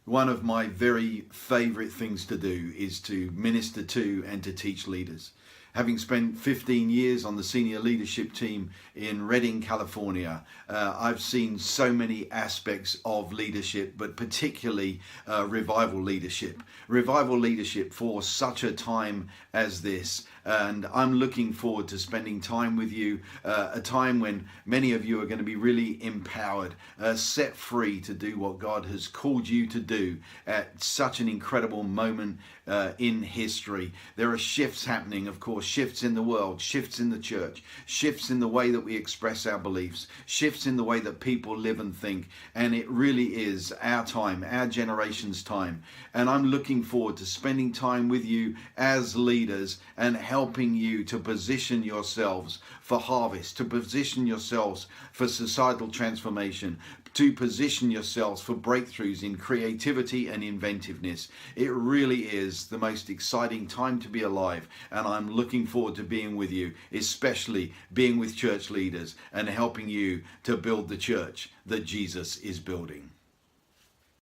One of my very favourite things to do is to minister to and to teach leaders. Having spent 15 years on the senior leadership team in Redding, California, I've seen so many aspects of leadership, but particularly revival leadership. Revival leadership for such a time as this. And I'm looking forward to spending time with you, a time when many of you are going to be really empowered, set free to do what God has called you to do at such an incredible moment in history. There are shifts happening, of course, shifts in the world, shifts in the church, shifts in the way that we express our beliefs, shifts in the way that people live and think. And it really is our time, our generation's time. And I'm looking forward to spending time with you as leaders and helping you to position yourselves for harvest, to position yourselves for societal transformation, to position yourselves for breakthroughs in creativity and inventiveness. It really is the most exciting time to be alive, and I'm looking forward to being with you, especially being with church leaders and helping you to build the church that Jesus is building.